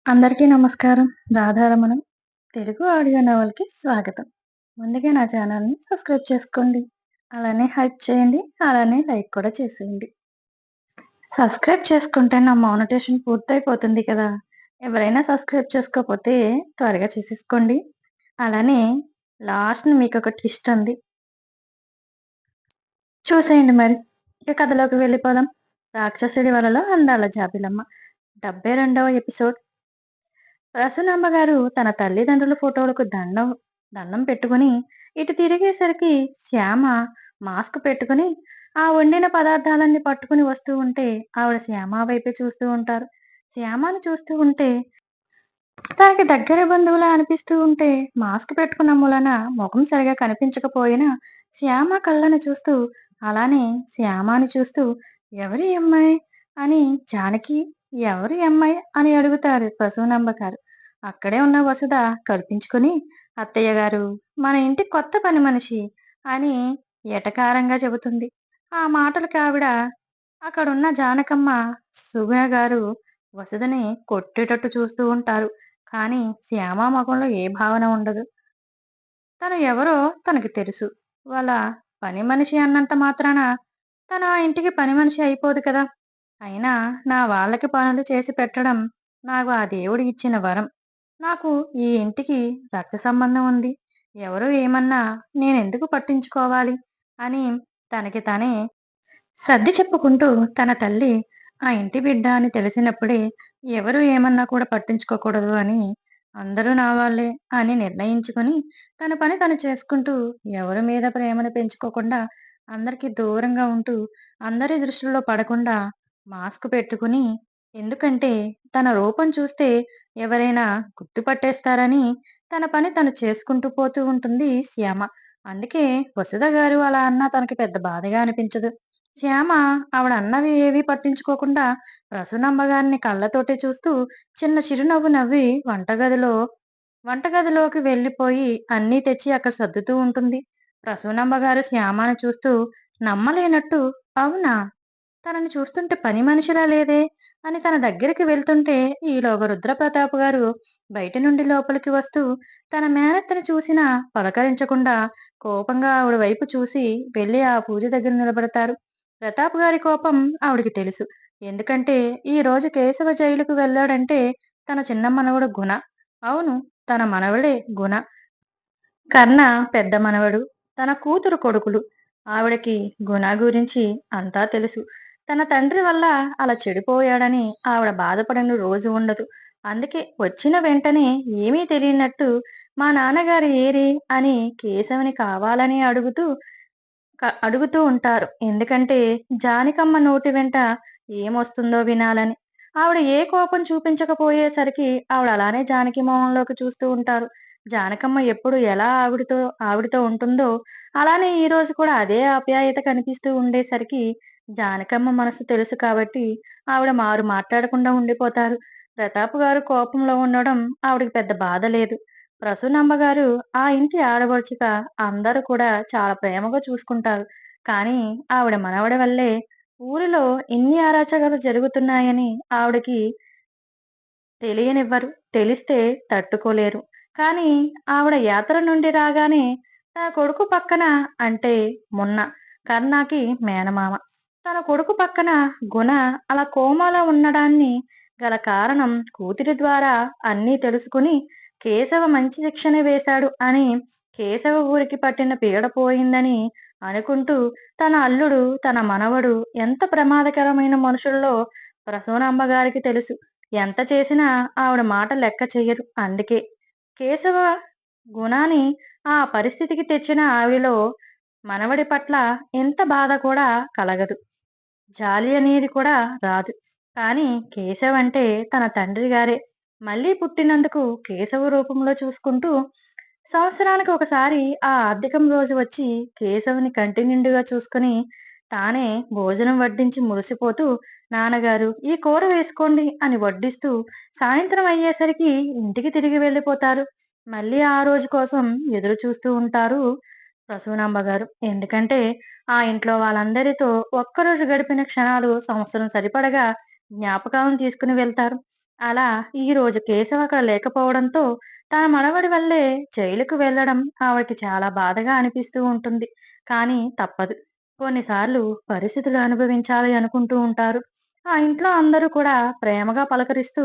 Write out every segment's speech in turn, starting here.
అందరికీ నమస్కారం. రాధారమణం. తెలుగు ఆడియో నవలకి స్వాగతం. ముందుగా నా ఛానల్‌ని సబ్స్క్రైబ్ చేసుకోండి. అలానే హైప్ చేయండి. అలానే లైక్ కూడా చేసేయండి. సబ్స్క్రైబ్ చేసుకుంటే నా మానిటేషన్ పూర్తయిపోతుంది కదా! ఎవరైనా సబ్స్క్రైబ్ చేసుకోకపోతే త్వరగా చేసేసుకోండి. అలానే లాస్ట్‌న మీకొక ట్విస్ట్ ఉంది. చూసేయండి మరి. ఇక కథలోకి వెళ్ళిపోదాం. రాక్షసుడి వలలో అందాల జాబిలమ్మ. 72వ ఎపిసోడ్. ప్రసూనాంబ గారు తన తల్లిదండ్రుల ఫోటోలకు దండం పెట్టుకుని ఇటు తిరిగేసరికి శ్యామ మాస్క్ పెట్టుకుని ఆ వండిన పదార్థాలన్నీ పట్టుకుని వస్తూ ఉంటే ఆవిడ శ్యామ వైపే చూస్తూ ఉంటారు. శ్యామను చూస్తూ ఉంటే తనకి దగ్గర బంధువులా అనిపిస్తూ ఉంటే మాస్క్ పెట్టుకున్న మూలన ముఖం సరిగా కనిపించకపోయినా శ్యామ కళ్ళను చూస్తూ అలానే శ్యామని చూస్తూ ఎవరి ఈ అమ్మాయి అని జానకి ఎవరు ఈ అమ్మాయి అని అడుగుతారు ప్రసూనాంబ గారు. అక్కడే ఉన్న వసుధ కల్పించుకుని అత్తయ్య గారు మన ఇంటి కొత్త పని మనిషి అని ఎటకారంగా చెబుతుంది. ఆ మాటలకి ఆవిడ అక్కడున్న జానకమ్మ సుగుణ గారు వసుధని కొట్టేటట్టు చూస్తూ ఉంటారు. కానీ శ్యామ మొఖంలో ఏ భావన ఉండదు. తను ఎవరో తనకి తెలుసు. వాళ్ళ పని మనిషి అన్నంత మాత్రాన తను ఆ ఇంటికి పని మనిషి అయిపోదు కదా! అయినా నా వాళ్ళకి పనులు చేసి పెట్టడం నాకు ఆ దేవుడు ఇచ్చిన వరం. నాకు ఈ ఇంటికి రక్త సంబంధం ఉంది. ఎవరు ఏమన్నా నేనెందుకు పట్టించుకోవాలి అని తనకి తనే సర్ది చెప్పుకుంటూ తన తల్లి ఆ ఇంటి బిడ్డ అని తెలిసినప్పుడే ఎవరు ఏమన్నా కూడా పట్టించుకోకూడదు అని అందరూ నా వాళ్ళే అని నిర్ణయించుకుని తన పని తను చేసుకుంటూ ఎవరి మీద ప్రేమను పెంచుకోకుండా అందరికీ దూరంగా ఉంటూ అందరి దృష్టిలో పడకుండా మాస్క్ పెట్టుకుని ఎందుకంటే తన రూపం చూస్తే ఎవరైనా గుర్తుపట్టేస్తారని తన పని తను చేసుకుంటూ పోతూ ఉంటుంది శ్యామ. అందుకే వసుధ గారు అలా అన్నా తనకి పెద్ద బాధగా అనిపించదు. శ్యామ ఆవిడ అన్నవి ఏవీ పట్టించుకోకుండా ప్రసూనమ్మ గారిని కళ్ళతోటే చూస్తూ చిన్న చిరునవ్వు నవ్వి వంటగదిలోకి వెళ్ళిపోయి అన్నీ తెచ్చి అక్కడ సర్దుతూ ఉంటుంది. ప్రసూనమ్మ గారు శ్యామను చూస్తూ నమ్మలేనట్టు అవునా, తనని చూస్తుంటే పని మనిషిలా లేదే అని తన దగ్గరికి వెళ్తుంటే ఈలోగా రుద్రప్రతాప్ గారు బయట నుండి లోపలికి వస్తూ తన మేనత్తను చూసినా పలకరించకుండా కోపంగా ఆవిడ వైపు చూసి వెళ్ళి ఆ పూజ దగ్గర నిలబడతారు. ప్రతాప్ గారి కోపం ఆవిడికి తెలుసు. ఎందుకంటే ఈ రోజు కేశవ జైలుకు వెళ్ళాడంటే తన చిన్న మనవడు గుణ. అవును, తన మనవడే గుణ. కర్ణ పెద్ద మనవడు. తన కూతురు కొడుకులు. ఆవిడకి గుణ గురించి అంతా తెలుసు. తన తండ్రి వల్ల అలా చెడిపోయాడని ఆవిడ బాధపడని రోజు ఉండదు. అందుకే వచ్చిన వెంటనే ఏమీ తెలియనట్టు మా నాన్నగారు ఏరి అని కేశవుని కావాలని అడుగుతూ ఉంటారు. ఎందుకంటే జానికమ్మ నోటి వెంట ఏమొస్తుందో వినాలని. ఆవిడ ఏ కోపం చూపించకపోయేసరికి ఆవిడ అలానే జానకి మొహంలోకి చూస్తూ ఉంటారు. జానకమ్మ ఎప్పుడు ఎలా ఆవిడతో ఉంటుందో అలానే ఈ రోజు కూడా అదే ఆప్యాయత కనిపిస్తూ ఉండేసరికి జానకమ్మ మనసు తెలుసు కాబట్టి ఆవిడ మారు మాట్లాడకుండా ఉండిపోతారు. ప్రతాప్ గారు కోపంలో ఉండడం ఆవిడకి పెద్ద బాధ లేదు. ప్రసూనమ్మ గారు ఆ ఇంటి ఆడపడుచుగా అందరూ కూడా చాలా ప్రేమగా చూసుకుంటారు. కానీ ఆవిడ మనవడి వల్లే ఊరిలో ఇన్ని అరాచకాలు జరుగుతున్నాయని ఆవిడకి తెలియనివ్వరు. తెలిస్తే తట్టుకోలేరు. కానీ ఆవిడ యాత్ర నుండి రాగానే తన కొడుకు పక్కన అంటే మొన్న కర్ణకి మేనమామ. తన కొడుకు పక్కన గుణ అలా కోమాలో ఉండడాన్ని గల కారణం కూతురి ద్వారా అన్నీ తెలుసుకుని కేశవ మంచి శిక్షనే వేశాడు అని కేశవ ఊరికి పట్టిన పీడ పోయిందని అనుకుంటూ తన అల్లుడు, తన మనవడు ఎంత ప్రమాదకరమైన మనుషుల్లో ప్రసూనాంబ గారికి తెలుసు. ఎంత చేసినా ఆవిడ మాట లెక్క చెయ్యరు. అందుకే కేశవ గుణాన్ని ఆ పరిస్థితికి తెచ్చిన ఆవిడలో మనవడి పట్ల ఎంత బాధ కూడా కలగదు. జాలి అనేది కూడా రాదు. కానీ కేశవ్ అంటే తన తండ్రి గారే. మళ్ళీ పుట్టినందుకు కేశవ రూపంలో చూసుకుంటూ సంవత్సరానికి ఒకసారి ఆ ఆర్థికం రోజు వచ్చి కేశవుని కంటి నిండుగా చూసుకుని తానే భోజనం వడ్డించి మురిసిపోతూ నాన్నగారు ఈ కూర వేసుకోండి అని వడ్డిస్తూ సాయంత్రం అయ్యేసరికి ఇంటికి తిరిగి వెళ్ళిపోతారు. మళ్ళీ ఆ రోజు కోసం ఎదురు చూస్తూ ఉంటారు ప్రసూనాంబ గారు. ఎందుకంటే ఆ ఇంట్లో వాళ్ళందరితో ఒక్కరోజు గడిపిన క్షణాలు సంవత్సరం సరిపడగా జ్ఞాపకాలను తీసుకుని వెళ్తారు. అలా ఈరోజు కేశవ్ అక్కడ లేకపోవడంతో తన మనవడి వల్లే జైలుకు వెళ్ళడం ఆవిడకి చాలా బాధగా అనిపిస్తూ ఉంటుంది. కానీ తప్పదు. కొన్నిసార్లు పరిస్థితులు అనుభవించాలి అనుకుంటూ ఉంటారు. ఆ ఇంట్లో అందరూ కూడా ప్రేమగా పలకరిస్తూ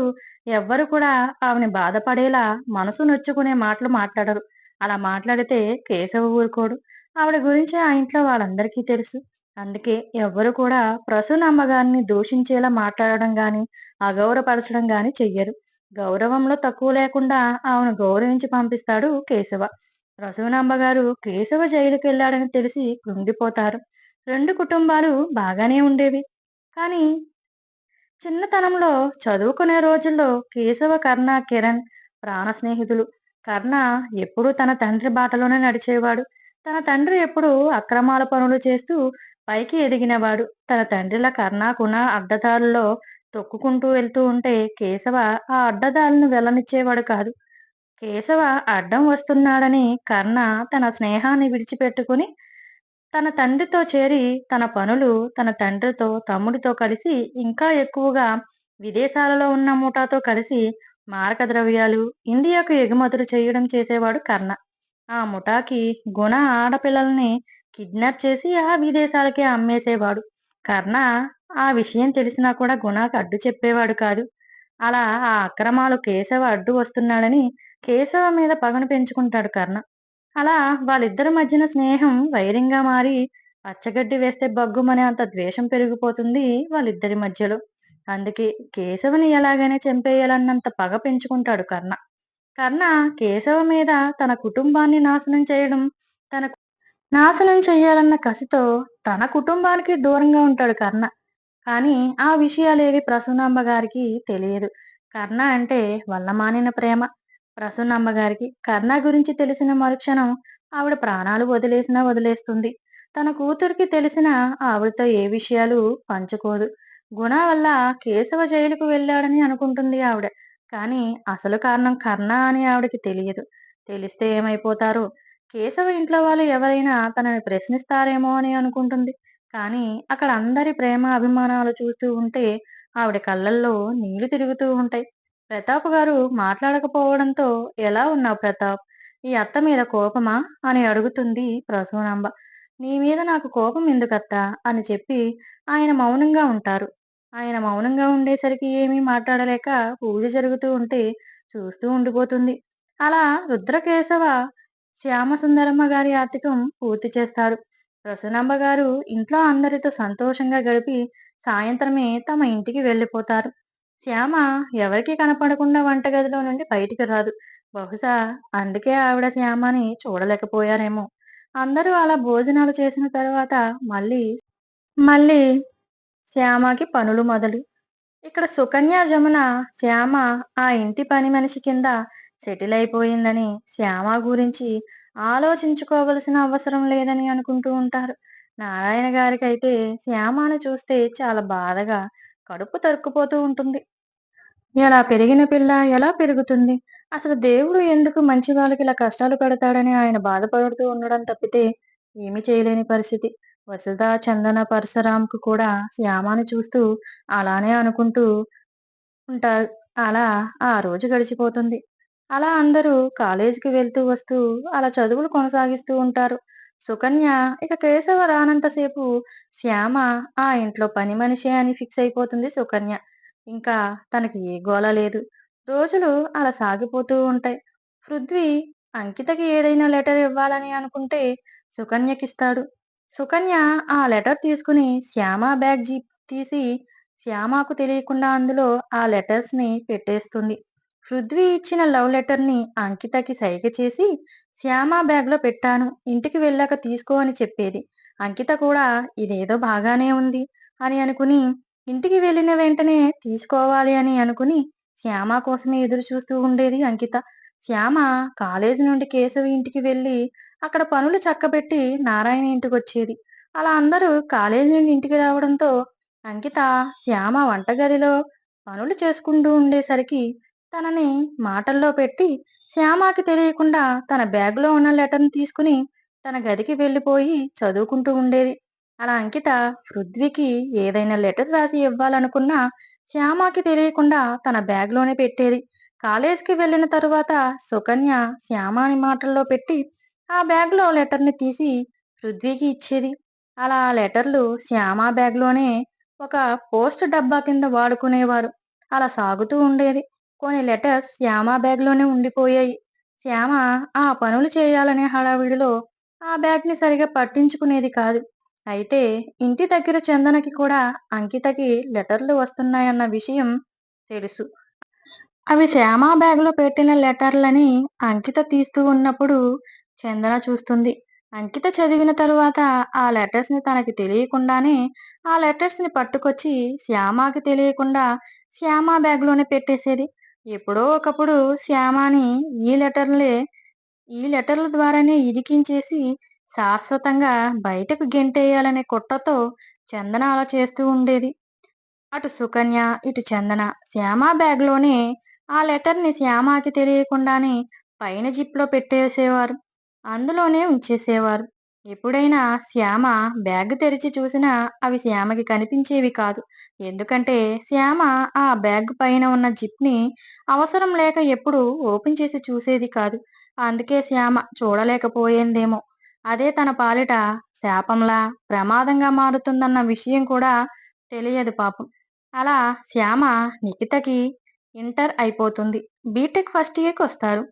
ఎవ్వరు కూడా ఆమెని బాధపడేలా మనసు నొచ్చుకునే మాటలు మాట్లాడరు. అలా మాట్లాడితే కేశవ ఊరుకోడు. ఆవిడ గురించి ఆ ఇంట్లో వాళ్ళందరికీ తెలుసు. అందుకే ఎవ్వరు కూడా ప్రసూన అమ్మగారిని దూషించేలా మాట్లాడడం గాని, అగౌరవపరచడం గాని చెయ్యరు. గౌరవంలో తక్కువ లేకుండా ఆమెను గౌరవించి పంపిస్తాడు కేశవ. ప్రసూనాంబ గారు కేశవ జైలుకెళ్ళాడని తెలిసి కృంగిపోతారు. 2 కుటుంబాలు బాగానే ఉండేవి. కానీ చిన్నతనంలో చదువుకునే రోజుల్లో కేశవ, కర్ణ, కిరణ్ ప్రాణ స్నేహితులు. కర్ణ ఎప్పుడూ తన తండ్రి బాటలోనే నడిచేవాడు. తన తండ్రి ఎప్పుడూ అక్రమాల పనులు చేస్తూ పైకి ఎదిగినవాడు. తన తండ్రిలా కర్ణ కూడా అడ్డదారుల్లో తొక్కుకుంటూ వెళ్తూ ఉంటే కేశవ ఆ అడ్డదారులను వెళ్ళనిచ్చేవాడు కాదు. కేశవ అడ్డం వస్తున్నాడని కర్ణ తన స్నేహాన్ని విడిచిపెట్టుకుని తన తండ్రితో చేరి తన పనులు తన తండ్రితో, తమ్ముడితో కలిసి ఇంకా ఎక్కువగా విదేశాలలో ఉన్న ముఠాతో కలిసి మారక ద్రవ్యాలు ఇండియాకు ఎగుమతులు చేయడం చేసేవాడు కర్ణ. ఆ ముఠాకి గుణ ఆడపిల్లల్ని కిడ్నాప్ చేసి ఆ విదేశాలకే అమ్మేసేవాడు. కర్ణ ఆ విషయం తెలిసినా కూడా గుణకి అడ్డు చెప్పేవాడు కాదు. అలా ఆ అక్రమాలు కేశవ అడ్డు వస్తున్నాడని కేశవ మీద పగను పెంచుకుంటాడు కర్ణ. అలా వాళ్ళిద్దరి మధ్యన స్నేహం వైరంగా మారి పచ్చగడ్డి వేస్తే బగ్గుమనే అంత ద్వేషం పెరిగిపోతుంది వాళ్ళిద్దరి మధ్యలో. అందుకే కేశవుని ఎలాగైనా చంపేయాలన్నంత పగ పెంచుకుంటాడు కర్ణ. కర్ణ కేశవ మీద తన కుటుంబాన్ని తన నాశనం చెయ్యాలన్న కసితో తన కుటుంబానికి దూరంగా ఉంటాడు కర్ణ. కానీ ఆ విషయాలేవి ప్రసూనాంబ గారికి తెలియదు. కర్ణ అంటే వల్లమానిన ప్రేమ. ప్రసూనాంబ గారికి కర్ణ గురించి తెలిసిన మరుక్షణం ఆవిడ ప్రాణాలు వదిలేసినా వదిలేస్తుంది. తన కూతురికి తెలిసిన ఆవిడతో ఏ విషయాలు పంచుకోదు. గుణ వల్ల కేశవ జైలుకు వెళ్ళాడని అనుకుంటుంది ఆవిడ. కానీ అసలు కారణం కర్ణ అని ఆవిడకి తెలియదు. తెలిస్తే ఏమైపోతారో, కేశవ ఇంట్లో వాళ్ళు ఎవరైనా తనని ప్రశ్నిస్తారేమో అని అనుకుంటుంది. కానీ అక్కడ అందరి ప్రేమ అభిమానాలు చూస్తూ ఉంటే ఆవిడ కళ్ళల్లో నీళ్లు తిరుగుతూ ఉంటాయి. ప్రతాప్ గారు మాట్లాడకపోవడంతో ఎలా ఉన్నావు ప్రతాప్? ఈ అత్త మీద కోపమా అని అడుగుతుంది ప్రసూనాంబ. నీ మీద నాకు కోపం ఎందుకత్తా అని చెప్పి ఆయన మౌనంగా ఉంటారు. ఆయన మౌనంగా ఉండేసరికి ఏమీ మాట్లాడలేక పూజ జరుగుతూ ఉంటే చూస్తూ ఉండిపోతుంది. అలా రుద్రకేశవ శ్యామసుందరమ్మ గారి ఆర్తికం పూర్తి చేస్తారు. ప్రసూనాంబ గారు ఇంట్లో అందరితో సంతోషంగా గడిపి సాయంత్రమే తమ ఇంటికి వెళ్ళిపోతారు. శ్యామ ఎవరికీ కనపడకుండా వంటగదిలో నుండి బయటికి రాదు. బహుశా అందుకే ఆవిడ శ్యామని చూడలేకపోయారేమో. అందరూ అలా భోజనాలు చేసిన తర్వాత మళ్ళీ మళ్ళీ శ్యామకి పనులు మొదలు. ఇక్కడ సుకన్య, జమున శ్యామ ఆ ఇంటి పని మనిషి కింద సెటిల్ అయిపోయిందని, శ్యామ గురించి ఆలోచించుకోవలసిన అవసరం లేదని అనుకుంటూ ఉంటారు. నారాయణ గారికైతే శ్యామను చూస్తే చాలా బాధగా కడుపు తరుక్కుపోతూ ఉంటుంది. ఎలా పెరిగిన పిల్ల ఎలా పెరుగుతుంది? అసలు దేవుడు ఎందుకు మంచి వాళ్ళకి ఇలా కష్టాలు పెడతాడని ఆయన బాధపడుతూ ఉండడం తప్పితే ఏమీ చేయలేని పరిస్థితి. వసుధ, చందన, పరశురాంకు కూడా శ్యామని చూస్తూ అలానే అనుకుంటూ ఉంటారు. అలా ఆ రోజు గడిచిపోతుంది. అలా అందరూ కాలేజీకి వెళ్తూ వస్తూ అలా చదువులు కొనసాగిస్తూ ఉంటారు. సుకన్య ఇక కేశవ రానంతసేపు శ్యామ ఆ ఇంట్లో పని మనిషే అని ఫిక్స్ అయిపోతుంది సుకన్య. ఇంకా తనకి ఏ గోల లేదు. రోజులు అలా సాగిపోతూ ఉంటాయి. పృథ్వీ అంకితకి ఏదైనా లెటర్ ఇవ్వాలని అనుకుంటే సుకన్యకిస్తాడు. సుకన్య ఆ లెటర్ తీసుకుని శ్యామ బ్యాగ్ తీసి శ్యామకు తెలియకుండా అందులో ఆ లెటర్స్ ని పెట్టేస్తుంది. పృథ్వీ ఇచ్చిన లవ్ లెటర్ ని అంకితకి సైగ చేసి శ్యామ బ్యాగ్ లో పెట్టాను, ఇంటికి వెళ్ళాక తీసుకో అని చెప్పేది. అంకిత కూడా ఇదేదో బాగానే ఉంది అని అనుకుని ఇంటికి వెళ్ళిన వెంటనే తీసుకోవాలి అని అనుకుని శ్యామ కోసమే ఎదురు చూస్తూ ఉండేది అంకిత. శ్యామ కాలేజీ నుండి కేశవి ఇంటికి వెళ్ళి అక్కడ పనులు చక్కబెట్టి నారాయణ ఇంటికొచ్చేది. అలా అందరూ కాలేజీ నుండి ఇంటికి రావడంతో అంకిత శ్యామ వంటగదిలో పనులు చేసుకుంటూ ఉండేసరికి తనని మాటల్లో పెట్టి శ్యామకి తెలియకుండా తన బ్యాగులో ఉన్న లెటర్ని తీసుకుని తన గదికి వెళ్ళిపోయి చదువుకుంటూ ఉండేది. అలా అంకిత పృథ్వీకి ఏదైనా లెటర్ రాసి ఇవ్వాలనుకున్నా శ్యామకి తెలియకుండా తన బ్యాగ్‌లోనే పెట్టేది. కాలేజ్‌కి వెళ్ళిన తరువాత సుకన్య శ్యామని మాటల్లో పెట్టి, ఆ బ్యాగ్‌లో లెటర్‌ని తీసి పృథ్వీకి ఇచ్చేది. అలా ఆ లెటర్‌లు శ్యామ బ్యాగ్‌లోనే ఒక పోస్ట్ డబ్బా కింద వాడుకునేవారు. అలా సాగుతూ ఉండేది. కొన్ని లెటర్స్ శ్యామ బ్యాగ్‌లోనే ఉండిపోయాయి. శ్యామ ఆ పనులు చేయాలనే హడావిడిలో ఆ బ్యాగ్‌ని సరిగ్గా పట్టించుకునేది కాదు. అయితే ఇంటి దగ్గర చందనకి కూడా అంకితకి లెటర్లు వస్తున్నాయన్న విషయం తెలుసు. అవి శ్యామ బ్యాగ్‌లో పెట్టిన లెటర్లని అంకిత తీస్తూ ఉన్నప్పుడు చందన చూస్తుంది. అంకిత చదివిన తరువాత ఆ లెటర్స్‌ని తనకి తెలియకుండానే ఆ లెటర్స్‌ని పట్టుకొచ్చి శ్యామకి తెలియకుండా శ్యామ బ్యాగ్‌లోనే పెట్టేసేది. ఎప్పుడో ఒకప్పుడు శ్యామని ఈ లెటర్‌లే ఈ లెటర్ల ద్వారానే ఇరికించేసి శాశ్వతంగా బయటకు గెంటేయాలనే కుట్రతో చందన అలా చేస్తూ ఉండేది. అటు సుకన్య, ఇటు చందన శ్యామ బ్యాగ్‌లోనే ఆ లెటర్‌ని శ్యామకి తెలియకుండానే పైన జిప్‌లో పెట్టేసేవారు. అందులోనే ఉంచేసేవారు. ఎప్పుడైనా శ్యామ బ్యాగ్ తెరిచి చూసినా అవి శ్యామకి కనిపించేవి కాదు. ఎందుకంటే శ్యామ ఆ బ్యాగ్ పైన ఉన్న జిప్‌ని అవసరం లేక ఎప్పుడూ ఓపెన్ చేసి చూసేది కాదు. అందుకే శ్యామ చూడలేకపోయిందేమో! అదే తన పాలిట శాపంలా, ప్రమాదంగా మారుతుందన్న విషయం కూడా తెలియదు పాపం. అలా శ్యామ నిఖితకి ఇంటర్ అయిపోతుంది. బీటెక్ ఫస్ట్ ఇయర్‌కొస్తారు.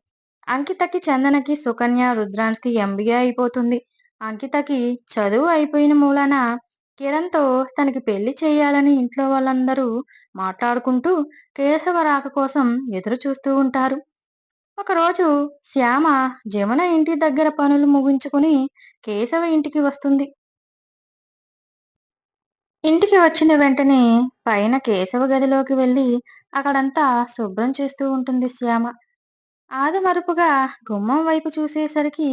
అంకితకి, చందనకి, సుకన్య, రుద్రాంష్‌కి ఎంబీఏ అయిపోతుంది. అంకితకి చదువు అయిపోయిన మూలాన కిరణ్‌తో తనకి పెళ్లి చేయాలని ఇంట్లో వాళ్ళందరూ మాట్లాడుకుంటూ కేశవ రాక కోసం ఎదురు చూస్తూ ఉంటారు. ఒకరోజు శ్యామ జమున ఇంటి దగ్గర పనులు ముగించుకుని కేశవ ఇంటికి వస్తుంది. ఇంటికి వచ్చిన వెంటనే పైన కేశవ గదిలోకి వెళ్లి అక్కడంతా శుభ్రం చేస్తూ ఉంటుంది శ్యామ. ఆదమరుపుగా గుమ్మం వైపు చూసేసరికి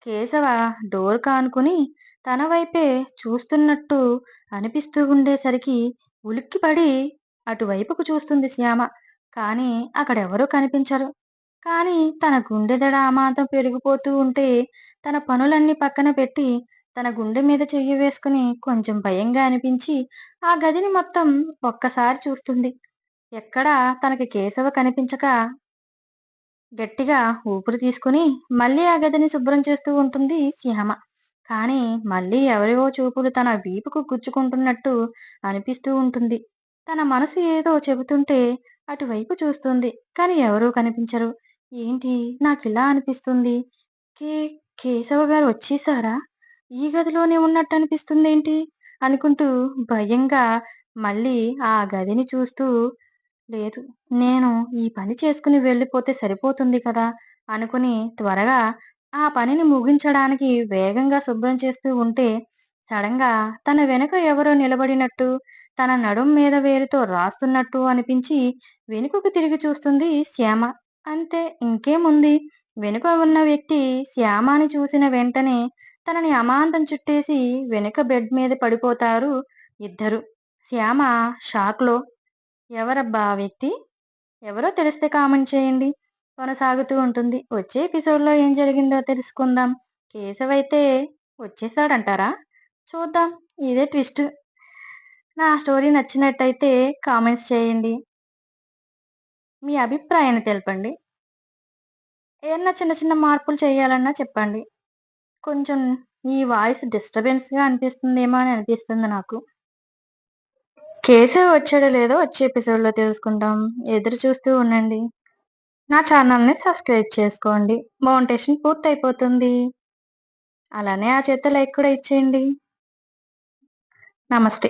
కేశవ డోర్ కానుకుని తన వైపే చూస్తున్నట్టు అనిపిస్తూ ఉండేసరికి ఉలిక్కిపడి అటువైపుకు చూస్తుంది శ్యామ. కానీ అక్కడెవరూ కనిపించరు. కానీ తన గుండె దడ అమాంతం పెరిగిపోతూ ఉంటే తన పనులన్నీ పక్కన పెట్టి తన గుండె మీద చెయ్యి వేసుకుని కొంచెం భయంగా అనిపించి ఆ గదిని మొత్తం ఒక్కసారి చూస్తుంది. ఎక్కడా తనకి కేశవ కనిపించక గట్టిగా ఊపిరి తీసుకుని మళ్ళీ ఆ గదిని శుభ్రం చేస్తూ ఉంటుంది శ్యామ. కానీ మళ్ళీ ఎవరివో చూపులు తన వీపుకు గుచ్చుకుంటున్నట్టు అనిపిస్తూ ఉంటుంది. తన మనసు ఏదో చెబుతుంటే అటువైపు చూస్తుంది. కానీ ఎవరూ కనిపించరు. ఏంటి నాకిలా అనిపిస్తుంది? కే కేశవ గారు వచ్చేసారా? ఈ గదిలోనే ఉన్నట్టు అనిపిస్తుందేంటి? అనుకుంటూ భయంగా మళ్ళీ ఆ గదిని చూస్తూ లేదు. నేను ఈ పని చేసుకుని వెళ్ళిపోతే సరిపోతుంది కదా! అనుకుని త్వరగా ఆ పనిని ముగించడానికి వేగంగా శుభ్రం చేస్తూ ఉంటే, సడెన్‌గా తన వెనక ఎవరో నిలబడినట్టు, తన నడుం మీద వేలితో రాస్తున్నట్టు అనిపించి, వెనుకకు తిరిగి చూస్తుంది శ్యామ. అంతే ఇంకేముంది? వెనుక ఉన్న వ్యక్తి శ్యామని చూసిన వెంటనే తనని అమాంతం చుట్టేసి వెనుక బెడ్ మీద పడిపోతారు ఇద్దరు. శ్యామ షాక్‌లో ఎవరబ్బా ఆ వ్యక్తి? ఎవరో తెలిస్తే కామెంట్ చేయండి. కొనసాగుతూ ఉంటుంది. వచ్చే ఎపిసోడ్‌లో ఏం జరిగిందో తెలుసుకుందాం. కేశవైతే వచ్చేసాడంటారా? చూద్దాం. ఇదే ట్విస్ట్. నా స్టోరీ నచ్చినట్టయితే కామెంట్స్ చేయండి. మీ అభిప్రాయాన్ని తెలపండి. ఏమన్నా చిన్న చిన్న మార్పులు చేయాలన్నా చెప్పండి. కొంచెం ఈ వాయిస్ డిస్టర్బెన్స్‌గా అనిపిస్తుందేమో అని అనిపిస్తుంది నాకు. కేశవ్ వచ్చాడో లేదో వచ్చే ఎపిసోడ్‌లో తెలుసుకుందాం. ఎదురు చూస్తూ ఉండండి. నా ఛానల్‌ని సబ్స్క్రైబ్ చేసుకోండి. మౌంటేషన్ పూర్తయిపోతుంది. అలానే ఆ చేత్తో లైక్ కూడా ఇచ్చేయండి. నమస్తే.